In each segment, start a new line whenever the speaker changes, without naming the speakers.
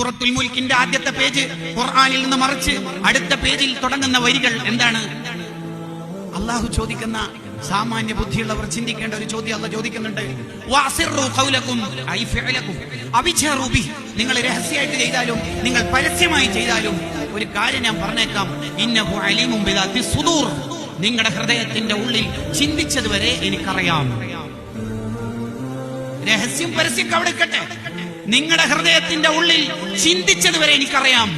സൂറത്തുൽ മുൽക്കിന്റെ ആദ്യത്തെ പേജ് ഖുർആനിൽ നിന്ന് മറിച്ച് അടുത്ത പേജിൽ തുടങ്ങുന്ന വരികൾ എന്താണ്? അള്ളാഹു ചോദിക്കുന്ന, സാമാന്യ ബുദ്ധിയുള്ളവർ ചിന്തിക്കേണ്ട ഒരു ചോദ്യം അള്ളാഹു ചോദിക്കുന്നുണ്ട്. വഅസിറു ഖൗലകും ഐ ഫിഅലകും അബിജറു ബി. നിങ്ങൾ രഹസ്യമായിട്ട് ചെയ്താലും നിങ്ങൾ പരസ്യമായി ചെയ്താലും ഒരു കാര്യം ഞാൻ പറഞ്ഞേക്കാം, ഇന്നഹു അലീമും ബിദാത്തി സുദൂർ. നിങ്ങളുടെ ഹൃദയത്തിന്റെ ഉള്ളിൽ ചിന്തിച്ചത് വരെ എനിക്കറിയാം. രഹസ്യം പരസ്യം അവിടെ നിൽക്കട്ടെ, നിങ്ങളുടെ ഹൃദയത്തിന്റെ ഉള്ളിൽ ചിന്തിച്ചത് വരെ എനിക്കറിയാം.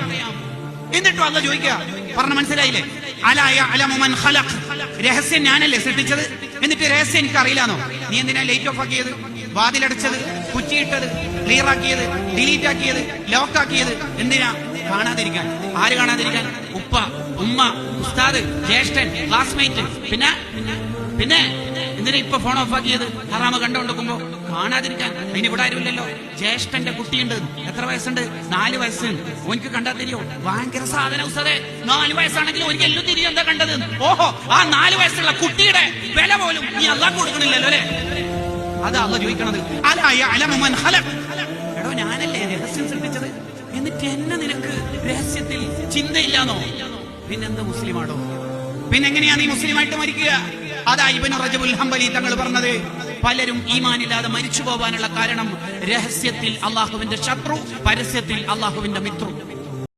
എന്നിട്ടും അള്ളാഹു ചോദിക്കുക, പറഞ്ഞ മനസ്സിലായില്ലേ? അലാ യഅലമു മൻ ഖലഖ്. രഹസ്യം ഞാനല്ലേ സൃഷ്ടിച്ചത്, എന്നിട്ട് രഹസ്യം എനിക്ക് അറിയില്ലാന്നോ? നീ എന്തിനാ ലൈറ്റ് ഓഫ് ആക്കിയത്, വാതിലടച്ചത്, കുറ്റിയിട്ടത്, ക്ലിയർ ആക്കിയത്, ഡിലീറ്റ് ആക്കിയത്, ലോക്ക് ആക്കിയത്? എന്തിനാ? കാണാതിരിക്കാൻ. ആര് കാണാതിരിക്കാൻ? ഉപ്പ, ഉമ്മ, ഉസ്താദ്, ജ്യേഷ്ഠൻ, ക്ലാസ്മേറ്റ്. പിന്നെ എന്തിനാ ഇപ്പൊ ഫോൺ ഓഫ് ആക്കിയത്? ഹറാമ് കണ്ടുകൊണ്ടിരിക്കുമ്പോ കാണാതിരിക്കാൻ. അതിന് ഇവിടെ ആരുമില്ലല്ലോ. ജ്യേഷ്ഠന്റെ കുട്ടിയുണ്ട്, എത്ര വയസ്സുണ്ട്? 4 വയസ്സ്. ഓനിക്ക് കണ്ടാ തിരിയോ? ഭയങ്കര സാധന ഉസ്താദേ, 4 വയസ്സാണെങ്കിലും എനിക്ക് എല്ലാം തിരിയോ? എന്താ കണ്ടത്? ഓഹോ, ആ 4 വയസ്സുള്ള കുട്ടിയുടെ വില പോലും നീ അള്ളാഹ് കൊടുക്കണില്ലല്ലോ അല്ലെ? അതാ അള്ളാഹ് ചോദിക്കണത്. അലാ യഅലമു മൻ ഖലഖ്. എടോ, ഞാനല്ലേ രഹസ്യം സൃഷ്ടിച്ചത്, എന്നിട്ട് എന്നെ നിനക്ക് രഹസ്യത്തിൽ ചിന്തയില്ലാന്നോ? പിന്നെന്താ മുസ്ലിമാണോ? പിന്നെങ്ങനെയാ നീ മുസ്ലിമായിട്ട് മരിക്കുക? അതാ ഇബ്നു റജബുൽ ഹംബലി തങ്ങൾ പറഞ്ഞത്, പലരും ഈമാനില്ലാതെ മരിച്ചു പോകാനുള്ള കാരണം രഹസ്യത്തിൽ അള്ളാഹുവിന്റെ ശത്രു, പരസ്യത്തിൽ അള്ളാഹുവിന്റെ മിത്രു.